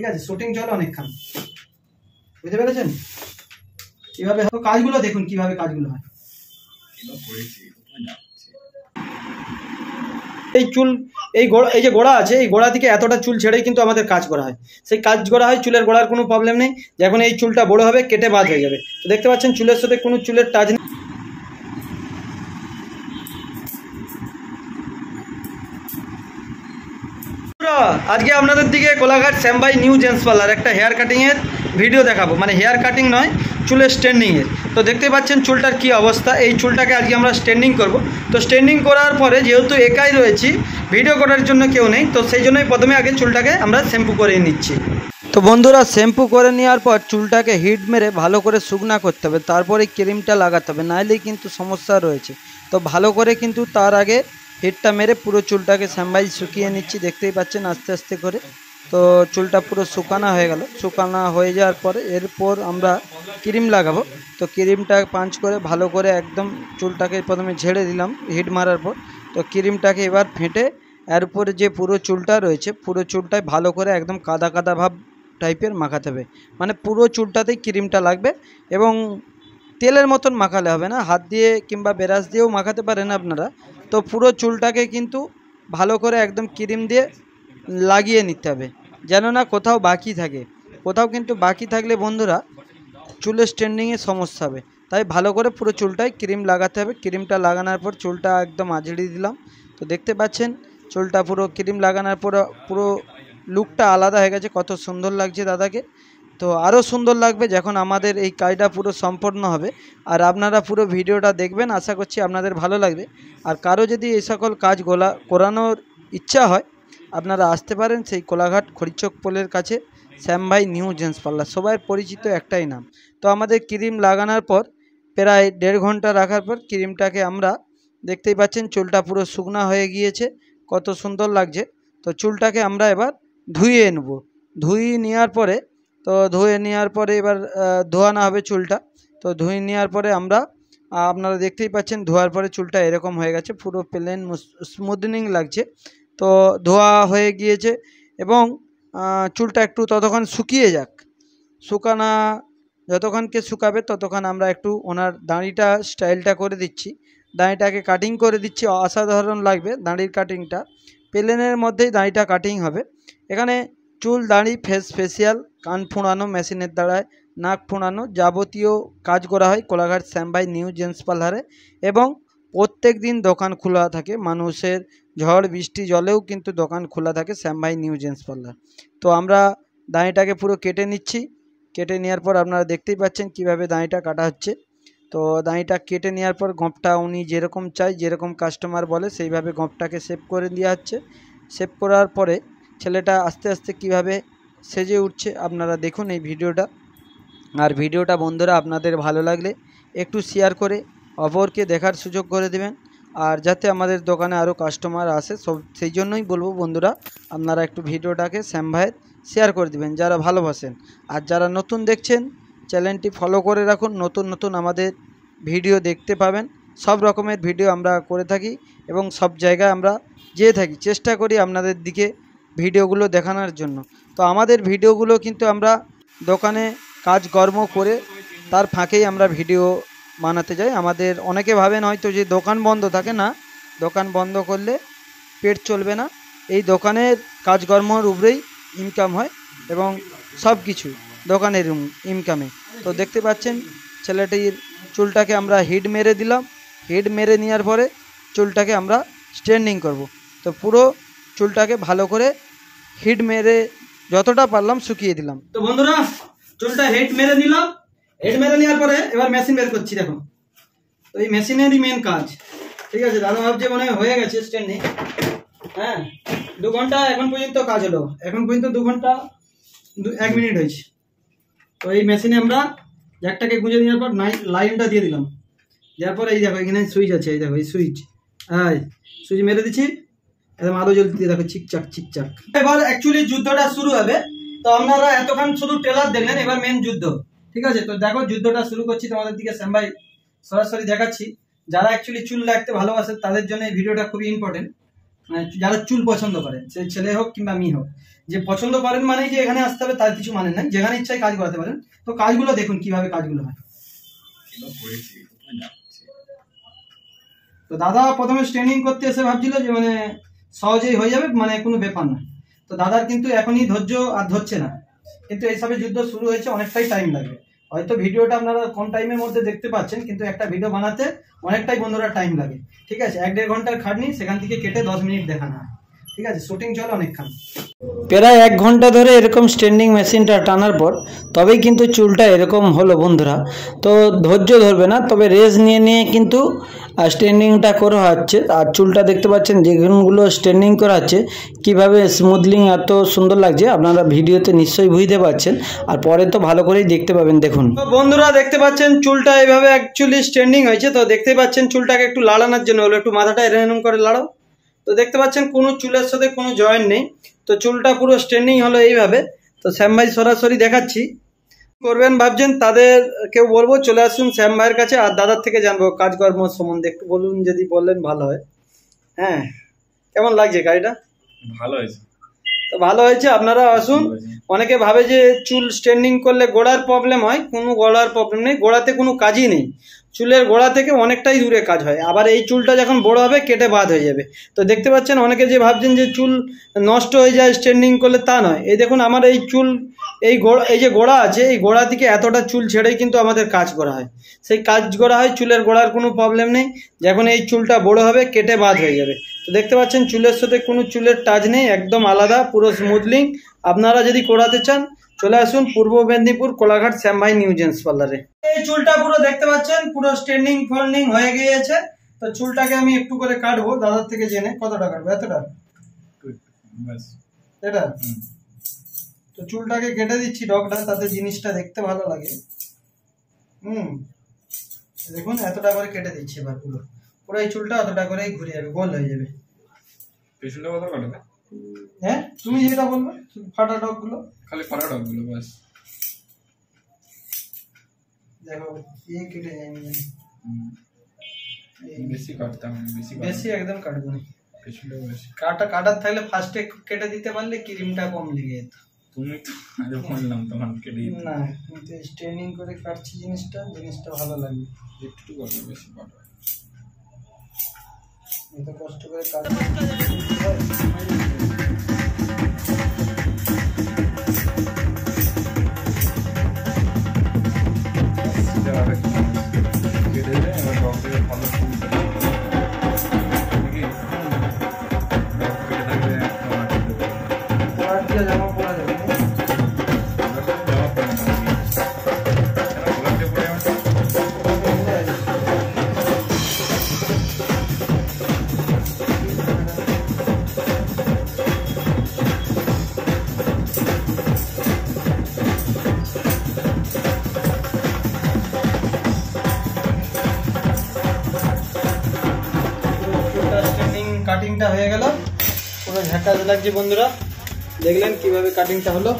ঠিক আছে, শুটিং চলে অনেকক্ষণ, বুঝতে পেরেছেন? কিভাবে কাজগুলো দেখুন, কিভাবে কাজগুলো হয়। এই চুল, এই যে গোড়া আছে, এই গোড়া থেকে এতটা চুল ছেড়েই কিন্তু আমাদের কাজ করা হয়। সেই কাজ করা হয়, চুলের গোড়ার কোনো প্রবলেম নেই। যখন এই চুলটা বড় হবে কেটে বাদ হয়ে যাবে। তো দেখতে পাচ্ছেন চুলের সাথে কোনো চুলের টাচ নেই। আজকে আপনাদের দিকে কোলাঘাট শ্যাম ভাই নিউ জেন্টস পার্লার একটা হেয়ার কাটিংয়ের ভিডিও দেখাবো, মানে হেয়ার কাটিং নয়, চুলের স্ট্যান্ডিংয়ের। তো দেখতে পাচ্ছেন চুলটার কি অবস্থা। এই চুলটাকে আজকে আমরা স্ট্যান্ডিং করব। তো স্ট্যান্ডিং করার পরে যেহেতু একাই রয়েছি, ভিডিও করার জন্য কেউ নেই, তো সেই জন্যই প্রথমে আগে চুলটাকে আমরা শ্যাম্পু করে নিচ্ছি। তো বন্ধুরা, শ্যাম্পু করে নেওয়ার পর চুলটাকে হিট মেরে ভালো করে শুকনা করতে হবে, তারপরে ক্রিমটা লাগাতে হবে, নাইলেই কিন্তু সমস্যা রয়েছে। তো ভালো করে কিন্তু তার আগে হিটটা মেরে পুরো চুলটাকে শ্যাম ভাই শুকিয়ে নিচ্ছি, দেখতেই পাচ্ছেন আস্তে আস্তে করে। তো চুলটা পুরো শুকানো হয়ে গেল। শুকানো হয়ে যাওয়ার পরে এরপর আমরা ক্রিম লাগাবো। তো ক্রিমটা পাঞ্চ করে ভালো করে একদম চুলটাকে প্রথমে ঝেড়ে দিলাম হিট মারার পর। তো ক্রিমটাকে এবার ফেটে এর উপরে যে পুরো চুলটা রয়েছে, পুরো চুলটায় ভালো করে একদম কাদা কাদা ভাব টাইপের মাখাতে হবে, মানে পুরো চুলটাতেই ক্রিমটা লাগবে। এবং তেলের মতন মাখালে হবে না, হাত দিয়ে কিংবা ব্রাশ দিয়েও মাখাতে পারেন আপনারা। তো পুরো চুলটাকে কিন্তু ভালো করে একদম ক্রিম দিয়ে লাগিয়ে নিতে হবে, যেন না কোথাও বাকি থাকে। কোথাও কিন্তু বাকি থাকলে বন্ধুরা চুলের স্ট্যান্ডিংয়ে সমস্যা হবে। তাই ভালো করে পুরো চুলটায় ক্রিম লাগাতে হবে। ক্রিমটা লাগানোর পর চুলটা একদম আঁচড়িয়ে দিলাম। তো দেখতে পাচ্ছেন চুলটা পুরো ক্রিম লাগানোর পর পুরো লুকটা আলাদা হয়ে গেছে, কত সুন্দর লাগছে দাদাকে। তো আরও সুন্দর লাগবে যখন আমাদের এই কাজটা পুরো সম্পন্ন হবে। আর আপনারা পুরো ভিডিওটা দেখবেন, আশা করছি আপনাদের ভালো লাগবে। আর কারো যদি এই সকল কাজ করানোর ইচ্ছা হয়, আপনারা আসতে পারেন সেই কোলাঘাট খড়িচক পোলের কাছে শ্যাম ভাই নিউ জেন্টস পার্লার, সবাই পরিচিত একটাই নাম। তো আমাদের ক্রিম লাগানোর পর প্রায় 1.5 ঘন্টা রাখার পর ক্রিমটাকে আমরা দেখতেই পাচ্ছেন চুলটা পুরো শুকনা হয়ে গিয়েছে, কত সুন্দর লাগছে। তো চুলটাকে আমরা এবার ধুয়ে নেব। ধুয়ে নেওয়ার পরে এবার ধোয়ানো হবে চুলটা। তো ধুয়ে নেওয়ার পরে আমরা আপনারা দেখতেই পাচ্ছেন ধোয়ার পরে চুলটা এরকম হয়ে গেছে, পুরো প্লেন স্মুথনিং লাগছে। তো ধোয়া হয়ে গিয়েছে এবং চুলটা একটু ততক্ষণ শুকিয়ে যাক। শুকানা যতক্ষণকে শুকাবে ততক্ষণ আমরা একটু ওনার দাড়িটা স্টাইলটা করে দিচ্ছি, দাড়িটাকে কাটিং করে দিচ্ছি। অসাধারণ লাগবে দাড়ির কাটিংটা, প্লেনের মধ্যেই দাড়িটা কাটিং হবে। এখানে চুল, দাড়ি, ফেসিয়াল, কান ফোঁড়ানো মেশিনের দ্বারায়, নাক ফোঁড়ানো, যাবতীয় কাজ করা হয় কোলাঘাট শ্যাম ভাই নিউ জেন্টস পার্লারে। এবং প্রত্যেক দিন দোকান খোলা থাকে, মানুষের ঝড় বৃষ্টি জলেও কিন্তু দোকান খোলা থাকে শ্যাম ভাই নিউ জেন্টস পার্লার। তো আমরা দাড়িটাকে পুরো কেটে নিচ্ছি। কেটে নেওয়ার পর আপনারা দেখতেই পাচ্ছেন কিভাবে দাড়িটা কাটা হচ্ছে। তো দাড়িটা কেটে নেওয়ার পর গোঁপটা উনি যেরকম চাই, যেরকম কাস্টমার বলে সেইভাবে গোঁপটাকে শেপ করে দেওয়া হচ্ছে। শেপ করার পরে ছেলেটা আস্তে আস্তে কিভাবে সেজে উঠছে আপনারা দেখুন এই ভিডিওটা। আর ভিডিওটা বন্ধুরা আপনাদের ভালো লাগলে একটু শেয়ার করে অপরকে দেখার সুযোগ করে দেবেন। আর যাতে আমাদের দোকানে আরও কাস্টমার আসে, সেই জন্যই বলবো বন্ধুরা, আপনারা একটু ভিডিওটাকে শ্যাম ভাইয়ের শেয়ার করে দেবেন যারা ভালোবাসেন। আর যারা নতুন দেখছেন চ্যানেলটি ফলো করে রাখুন, নতুন নতুন আমাদের ভিডিও দেখতে পাবেন। সব রকমের ভিডিও আমরা করে থাকি এবং সব জায়গায় আমরা যেয়ে থাকি, চেষ্টা করি আপনাদের দিকে ভিডিওগুলো দেখানোর জন্য। তো আমাদের ভিডিওগুলো কিন্তু আমরা দোকানে কাজকর্ম করে তার ফাঁকেই আমরা ভিডিও বানাতে যাই। আমাদের অনেকে ভাবেন হয়তো যে দোকান বন্ধ থাকে, না, দোকান বন্ধ করলে পেট চলবে না। এই দোকানের কাজকর্মর উপরেই ইনকাম হয় এবং সব কিছু দোকানের ইনকামে। তো দেখতে পাচ্ছেন ছেলেটির চুলটাকে আমরা হিট মেরে দিলাম। হিট মেরে নেওয়ার পরে চুলটাকে আমরা স্ট্রেন্ডিং করব। তো পুরো চুলটাকে ভালো করে হিট মেরে যতটা পারলাম শুকিয়ে দিলাম। তো বন্ধুরা, চুলটা হিট মেরে নিলাম। হিট মেরে নেওয়ার পরে এবার মেশিন বের করছি, দেখো। তো এই মেশিনেরই মেন কাজ, ঠিক আছে। দাদা ভাবছে মনে হয়ে গেছে স্ট্যান্ডিং। হ্যাঁ, 2 ঘন্টা এখন পর্যন্ত কাজ হলো, এখন পর্যন্ত 2 ঘন্টা 1 মিনিট হয়েছে। তো এই মেশিনে আমরা জ্যাকটাকে গুঁজে নেওয়ার পর লাইনটা দিয়ে দিলাম। দেওয়ার পর এই দেখো এখানে সুইচ আছে, এই দেখো এই সুইচ, হ্যাঁ সুইচ মেরে দিচ্ছি, একদম আলো জ্বলতে দেখো চিকচাক চিকচাক। এবার অ্যাকচুয়ালি যুদ্ধটা শুরু হবে। তো আপনারা এতক্ষণ শুধু ট্রেলার দেখলেন, এবার মেন যুদ্ধ, ঠিক আছে। তো দেখো যুদ্ধটা শুরু করছি তোমাদের দিকে শ্যাম ভাই সরাসরি দেখাচ্ছি। যারা অ্যাকচুয়ালি চুল রাখতে ভালোবাসে তাদের জন্য এই ভিডিওটা খুবই ইম্পর্টেন্ট, মানে যারা চুল পছন্দ করে, সেই ছেলে হোক কিংবা মেয়ে হোক। যে পছন্দ করেন মানে যে এখানে আসতে হবে তার কিছু মানে নাই, যেখানে ইচ্ছায় কাজ করাতে পারেন। তো কাজগুলো দেখুন কিভাবে কাজগুলো হয়। তো দাদা প্রথমে স্ট্রেনিং করতে এসে ভাবছিল যে মানে সহজেই হয়ে যাবে, মানে কোনো ব্যাপার না। তো দাদার কিন্তু এখনই ধৈর্য আর ধরছে না, কিন্তু এইসবে যুদ্ধ শুরু হয়েছে, অনেকটাই টাইম লাগবে। হয়তো ভিডিওটা আপনারা কম টাইমের মধ্যে দেখতে পাচ্ছেন, কিন্তু একটা ভিডিও বানাতে অনেকটাই বন্ধুরা টাইম লাগে। ঠিক আছে, 1-1.5 ঘন্টার খাটনি, সেখান থেকে কেটে 10 মিনিট দেখানো হয়। ঠিক আছে, শুটিং চলে অনেকক্ষণ, প্রায় 1 ঘন্টা ধরে এরকম স্ট্যান্ডিং মেশিনটা টানার পর তবেই কিন্তু চুলটা এরকম হলো বন্ধুরা। তো ধৈর্য ধরবে না, তবে রেস্ট নিয়ে নিয়ে কিন্তু স্ট্যান্ডিংটা করা হচ্ছে। আর চুলটা দেখতে পাচ্ছেন যেগুলো স্ট্যান্ডিং করা হচ্ছে কীভাবে স্মুথলিং এত সুন্দর লাগছে, আপনারা ভিডিওতে নিশ্চয়ই বুঝতে পারছেন, আর পরে তো ভালো করেই দেখতে পাবেন। দেখুন তো বন্ধুরা দেখতে পাচ্ছেন চুলটা এইভাবে অ্যাকচুয়ালি স্ট্যান্ডিং হয়েছে। তো দেখতে পাচ্ছেন চুলটাকে একটু লাড়ানোর জন্য হলো, একটু মাথাটা এরকম করে লাড়াও। তো দেখতে পাচ্ছেন কোনো চুলের সাথে কোনো জয়েন্ট নেই, তো চুলটা পুরো স্ট্যান্ডিং হলো এইভাবে। তো শ্যাম ভাই সরাসরি দেখাচ্ছি, করবেন ভাবছেন তাদের কেউ বলবো চলে আসুন শ্যাম ভাইয়ের কাছে, আর দাদার থেকে জানবো কাজকর্ম সম্বন্ধে একটু বলুন, যদি বললেন ভালো হয়। হ্যাঁ, কেমন লাগছে গাড়িটা? ভালো হয়েছে। তো ভালো হয়েছে, আপনারা আসুন। অনেকে ভাবে যে চুল স্ট্যান্ডিং করলে গোড়ার প্রবলেম হয়, কোনো গোড়ার প্রবলেম নেই, গোড়াতে কোনো কাজই নেই, চুলের গোড়া থেকে অনেকটাই দূরে কাজ হয়। আবার এই চুলটা যখন বড় হবে কেটে বাদ হয়ে যাবে। তো দেখতে পাচ্ছেন অনেকে যে ভাবছেন যে চুল নষ্ট হয়ে যায় স্ট্যান্ডিং করলে, তা নয়। এই দেখুন আমার এই চুল, এই যে গোড়া আছে, এই গোড়া থেকে এতটা চুল ছেড়েই কিন্তু আমাদের কাজ করা হয়, সেই কাজ করা হয়, চুলের গোড়ার কোনো প্রবলেম নেই। যখন এই চুলটা বড় হবে কেটে বাদ হয়ে যাবে। তো দেখতে পাচ্ছেন চুলের সাথে কোনো চুলের টাচ নেই, একদম আলাদা, পুরো স্মুথলিং। আপনারা যদি করাতে চান চলে আসুন পূর্ব মেদিনীপুর কোলাঘাট শ্যাম ভাই নিউ জেন্টস পার্লারে। এই চুলটা পুরো দেখতে পাচ্ছেন পুরো স্ট্যান্ডিং ফোল্ডিং হয়ে গিয়েছে। তো চুলটাকে আমি একটু করে কাটবো দাদার থেকে জেনে। কতটা কাটবো? এতটা, এটা। তো চুলটাকে কেটে দিচ্ছি ডগটা, তাতে জিনিসটা দেখতে ভালো লাগে। দেখুন এতটা করে কেটে দিচ্ছি, এবার পুরো পুরো এই চুলটা এতটা করেই ঘুরে যাবে, গোল হয়ে যাবে। পেছনটা কত কাটবে? হ্যাঁ, তুমি যেটা বলবে, ফাটা ডগগুলো, খালি ফাটা ডগগুলো বাস। দেখো এই কেটে যায়নি, বেশি কাটতাম, বেশি একদম কাটবো না। পেছনটা বেশি কাটার থাকলে ফার্স্টে কেটে দিতে পারলে ক্রিমটা কম লেগে যেত। তুমি তো আগে বললাম তখন কেটে দিতে না, কিন্তু স্ট্রেনিং করে কাটছি জিনিসটা ভালো লাগে। একটু করবে, বেশি কাটবে। এত কষ্ট করে কাটতে জামা পরা যাবে না। কাটিংটা হয়ে গেল, পুরো ঝাঁকাস লাগছে বন্ধুরা। দেখলেন কিভাবে কাটিংটা হলো।